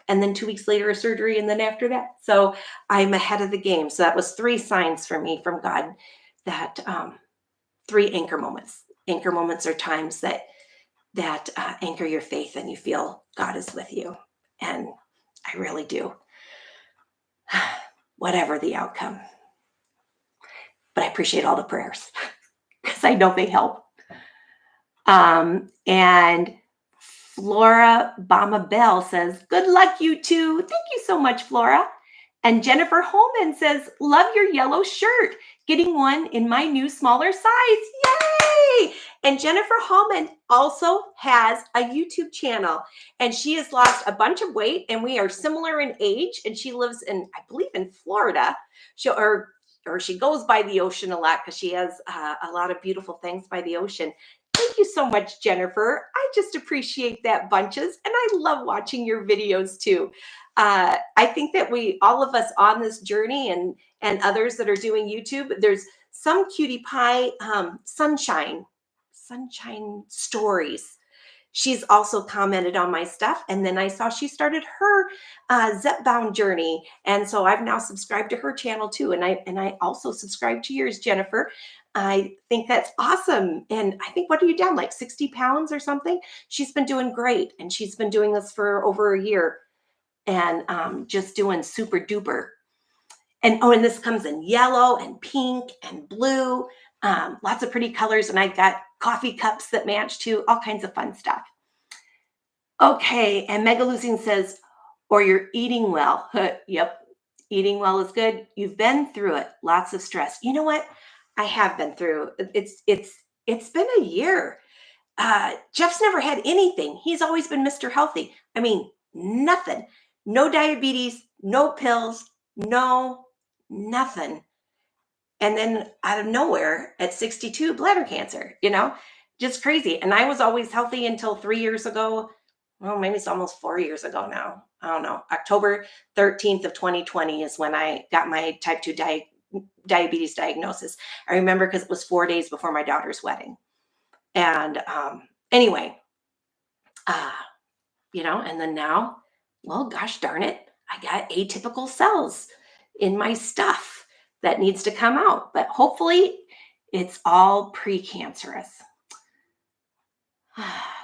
then 2 weeks later, a surgery. And then after that. So I'm ahead of the game. So that was 3 signs for me from God, that 3 anchor moments. Anchor moments are times that anchor your faith, and you feel God is with you. And I really do. Whatever the outcome. But I appreciate all the prayers, because I know they help. And Flora Bama Bell says, good luck, you two. Thank you so much, Flora. And Jennifer Holman says, love your yellow shirt. Getting one in my new smaller size. Yay! And Jennifer Holman also has a YouTube channel, and she has lost a bunch of weight, and we are similar in age, and she lives in, I believe, in Florida. Or she goes by the ocean a lot, because she has a lot of beautiful things by the ocean. Thank you so much, Jennifer. I just appreciate that bunches. And I love watching your videos too. I think that all of us on this journey, and others that are doing YouTube, there's some cutie pie sunshine stories. She's also commented on my stuff. And then I saw she started her Zepbound journey. And so I've now subscribed to her channel too. And I also subscribe to yours, Jennifer. I think that's awesome. And I think, what are you down, like 60 pounds or something? She's been doing great. And she's been doing this for over a year, and just doing super duper. And this comes in yellow and pink and blue, lots of pretty colors. And I've got coffee cups that match too, all kinds of fun stuff. Okay, and Megaluzine says, or you're eating well. Yep, eating well is good. You've been through it, lots of stress. You know what? I have been through. It's been a year. Jeff's never had anything. He's always been Mr. Healthy. I mean, nothing. No diabetes, no pills, no nothing. And then out of nowhere at 62, bladder cancer, just crazy. And I was always healthy until 3 years ago. Well, maybe it's almost 4 years ago now. I don't know. October 13th of 2020 is when I got my type 2 diabetes diagnosis. I remember, because it was 4 days before my daughter's wedding. And anyway, and then now, well, gosh darn it, I got atypical cells in my stuff that needs to come out. But hopefully It's all precancerous.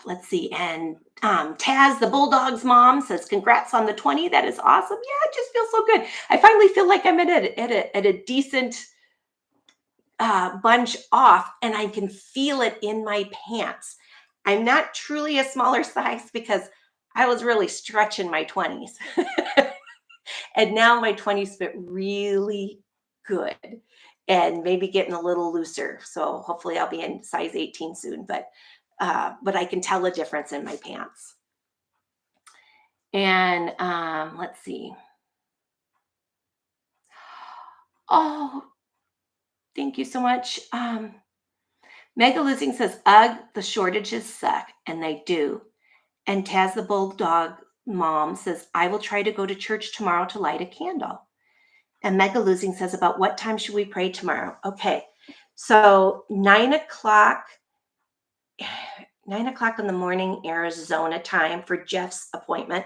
Let's see. And Taz, the Bulldog's mom, says, congrats on the 20. That is awesome. Yeah, it just feels so good. I finally feel like I'm at a decent bunch off, and I can feel it in my pants. I'm not truly a smaller size because I was really stretching my 20s. And now my 20s fit really good and maybe getting a little looser. So hopefully I'll be in size 18 soon, but I can tell a difference in my pants. And let's see. Oh, thank you so much. Mega Losing says, ugh, the shortages suck. And they do. And Taz the Bulldog mom says, I will try to go to church tomorrow to light a candle. And Mega Losing says, about what time should we pray tomorrow? Okay. So 9 o'clock in the morning, Arizona time for Jeff's appointment.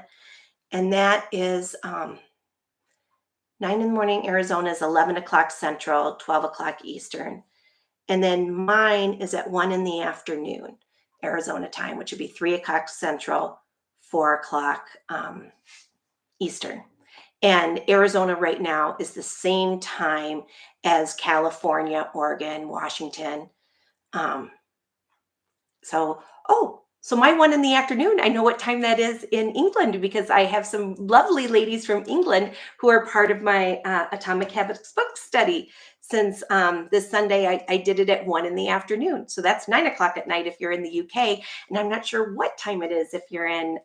And that is 9 in the morning, Arizona is 11 o'clock Central, 12 o'clock Eastern. And then mine is at 1 in the afternoon, Arizona time, which would be 3 o'clock Central, 4 o'clock Eastern. And Arizona right now is the same time as California, Oregon, Washington. So my 1 in the afternoon, I know what time that is in England because I have some lovely ladies from England who are part of my Atomic Habits book study. Since this Sunday, I did it at 1 in the afternoon. So that's 9 o'clock at night if you're in the UK. And I'm not sure what time it is if you're in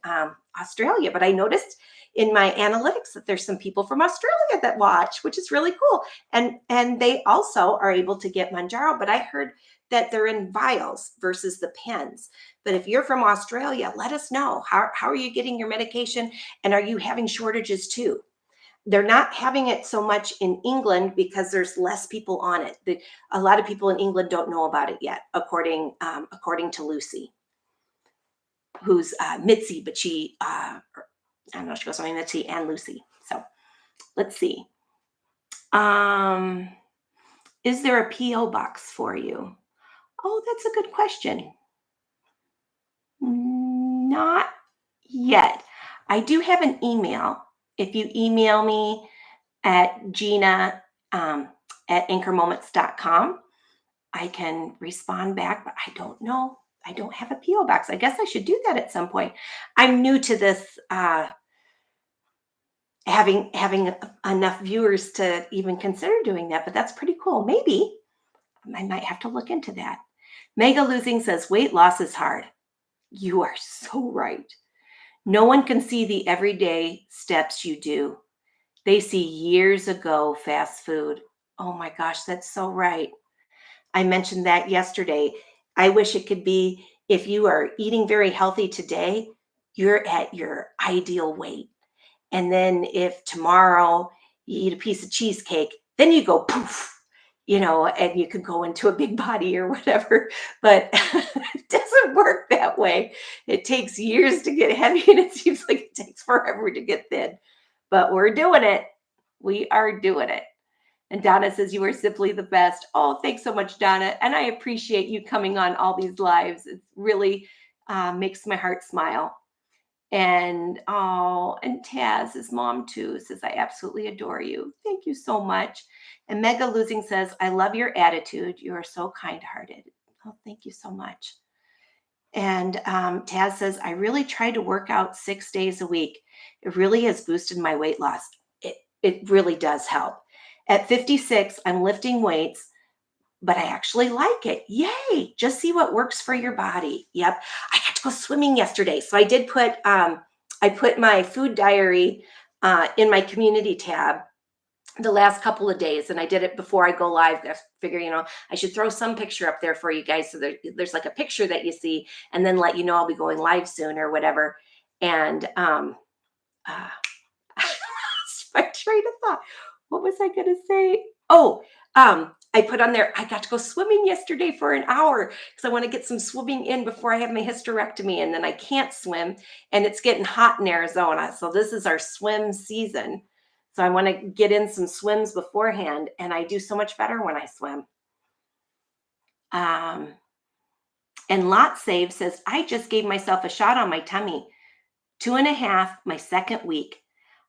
Australia, but I noticed in my analytics that there's some people from Australia that watch, which is really cool. And they also are able to get Mounjaro, but I heard that they're in vials versus the pens. But if you're from Australia, let us know. How are you getting your medication? And are you having shortages too? They're not having it so much in England because there's less people on it. A lot of people in England don't know about it yet, according to Lucy, who's Mitzi, but she, I don't know, she goes by Mitzi and Lucy. So let's see. Is there a P.O. box for you? Oh, that's a good question. Not yet. I do have an email. If you email me at Gina at anchormoments.com, I can respond back, but I don't know. I don't have a P.O. box. I guess I should do that at some point. I'm new to this, having enough viewers to even consider doing that, but that's pretty cool. Maybe I might have to look into that. Mega Losing says, weight loss is hard. You are so right. No one can see the everyday steps you do. They see years ago fast food. Oh my gosh, that's so right. I mentioned that yesterday. I wish it could be if you are eating very healthy today, you're at your ideal weight. And then if tomorrow you eat a piece of cheesecake, then you go poof, and you could go into a big body or whatever. But it doesn't work that way. It takes years to get heavy and it seems like it takes forever to get thin. But we're doing it. We are doing it. And Donna says, you are simply the best. Oh, thanks so much, Donna. And I appreciate you coming on all these lives. It really makes my heart smile. And Taz, his mom too, says, I absolutely adore you. Thank you so much. And Mega Losing says, I love your attitude. You are so kind-hearted. Oh, thank you so much. And Taz says, I really try to work out 6 days a week. It really has boosted my weight loss. It really does help. At 56, I'm lifting weights, but I actually like it. Yay. Just see what works for your body. Yep. I got to go swimming yesterday. So I did put, I put my food diary in my community tab the last couple of days, and I did it before I go live. I figure, I should throw some picture up there for you guys. So there's like a picture that you see and then let you know I'll be going live soon or whatever. And my train of thought. What was I going to say? Oh, I put on there, I got to go swimming yesterday for an hour because I want to get some swimming in before I have my hysterectomy. And then I can't swim and it's getting hot in Arizona. So this is our swim season. So I want to get in some swims beforehand and I do so much better when I swim. Um, and Lot Save says, I just gave myself a shot on my tummy. 2.5, my second week.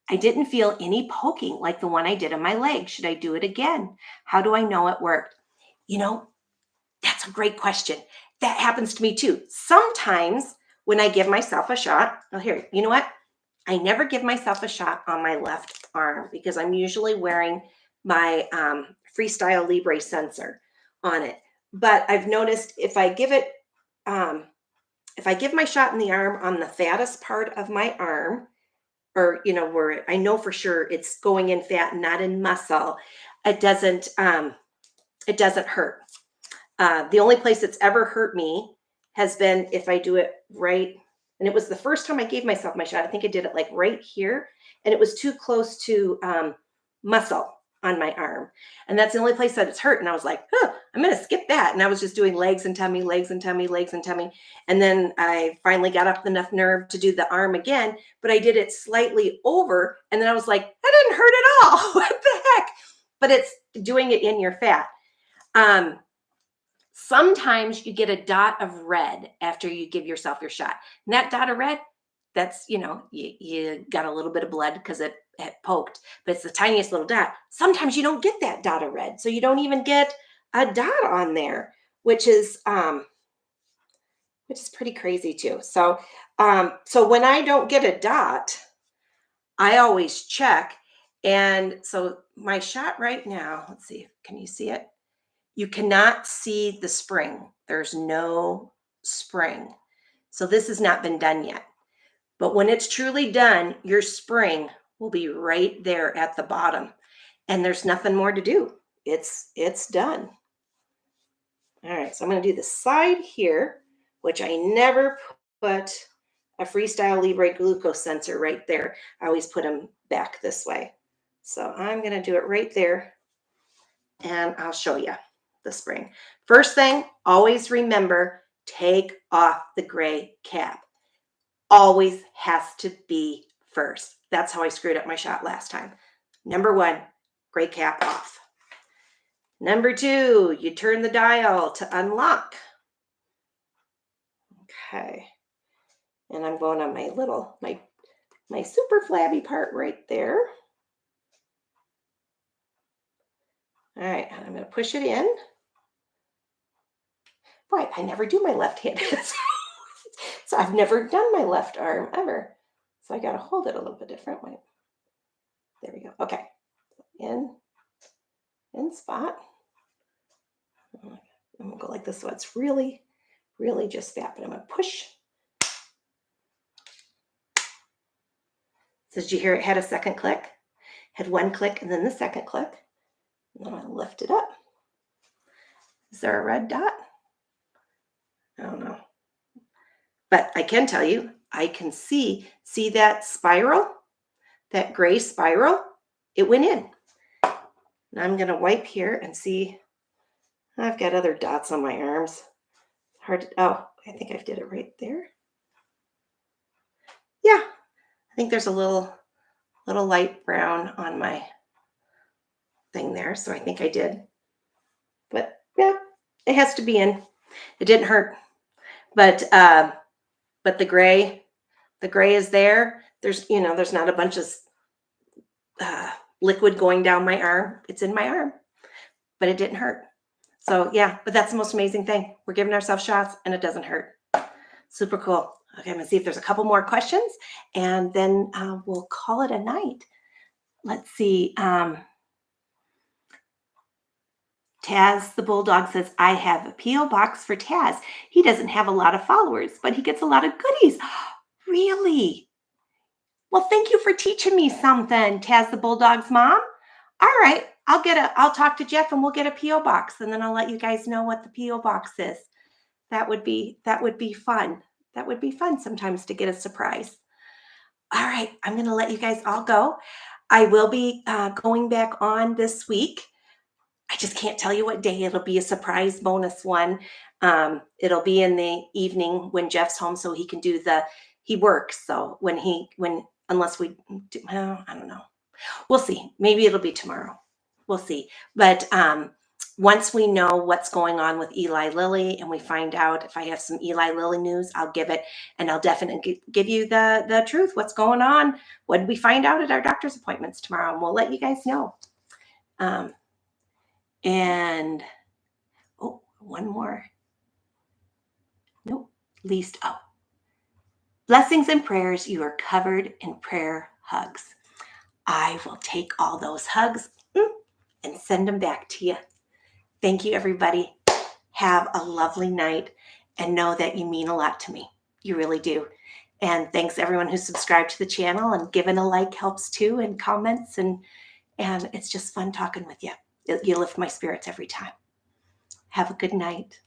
I didn't feel any poking like the one I did on my leg. Should I do it again? How do I know it worked? You know, that's a great question. That happens to me too. Sometimes when I give myself a shot, oh, here, you know what? I never give myself a shot on my left arm because I'm usually wearing my Freestyle Libre sensor on it. But I've noticed um, if I give my shot in the arm on the fattest part of my arm, or where I know for sure it's going in fat, not in muscle, it doesn't hurt. The only place it's ever hurt me has been if I do it right. And it was the first time I gave myself my shot. I think I did it like right here, and it was too close to muscle on my arm. And that's the only place that it's hurt. And I was like, I'm going to skip that. And I was just doing legs and tummy, legs and tummy, legs and tummy. And then I finally got up enough nerve to do the arm again, but I did it slightly over. And then I was like, that didn't hurt at all. What the heck? But it's doing it in your fat. Sometimes you get a dot of red after you give yourself your shot. And that dot of red, that's, you got a little bit of blood because it poked, but it's the tiniest little dot. Sometimes you don't get that dot of red. So you don't even get a dot on there, which is pretty crazy too. So when I don't get a dot, I always check. And so my shot right now, let's see, can you see it? You cannot see the spring. There's no spring. So this has not been done yet. But when it's truly done, your spring will be right there at the bottom. And there's nothing more to do. It's done. All right, so I'm going to do the side here, which I never put a Freestyle Libre glucose sensor right there. I always put them back this way. So I'm going to do it right there, and I'll show you the spring. First thing, always remember, take off the gray cap. Always has to be first. That's how I screwed up my shot last time. Number 1, gray cap off. Number 2, you turn the dial to unlock. Okay. And I'm going on my super flabby part right there. All right, I'm going to push it in. Boy, I never do my left-handed. So I've never done my left arm ever. So I got to hold it a little bit different. Wait. There we go. Okay. In spot. I'm going to go like this so it's really, really just fat, but I'm going to push. So did you hear it had a second click? Had one click and then the second click. And then I'm going to lift it up. Is there a red dot? I don't know. But I can tell you, I can see that spiral, that gray spiral, it went in. And I'm going to wipe here and see. I've got other dots on my arms. Hard to, I think I did it right there. Yeah, I think there's a little light brown on my thing there. So I think I did. But yeah, it has to be in. It didn't hurt. But the gray is there. There's not a bunch of liquid going down my arm. It's in my arm, but it didn't hurt. So yeah, but that's the most amazing thing. We're giving ourselves shots and it doesn't hurt. Super cool. Okay, I'm gonna see if there's a couple more questions and then we'll call it a night. Let's see. Taz the Bulldog says, I have a P.O. box for Taz. He doesn't have a lot of followers, but he gets a lot of goodies. Really? Well, thank you for teaching me something, Taz the Bulldog's mom. All right, I'll talk to Jeff and we'll get a P.O. box, and then I'll let you guys know what the P.O. box is. That would be fun. That would be fun sometimes to get a surprise. All right, I'm going to let you guys all go. I will be going back on this week. I just can't tell you what day. It'll be a surprise bonus one. It'll be in the evening when Jeff's home, so he can do he works. So unless we do, well, I don't know. We'll see. Maybe it'll be tomorrow. We'll see. But once we know what's going on with Eli Lilly and we find out if I have some Eli Lilly news, I'll give it, and I'll definitely give you the truth, what's going on. What did we find out at our doctor's appointments tomorrow? And we'll let you guys know. And oh, one more. Nope. Least, oh. Blessings and prayers. You are covered in prayer hugs. I will take all those hugs and send them back to you. Thank you, everybody. Have a lovely night and know that you mean a lot to me. You really do. And thanks everyone who subscribed to the channel, and giving a like helps too, and comments, and it's just fun talking with you. You lift my spirits every time. Have a good night.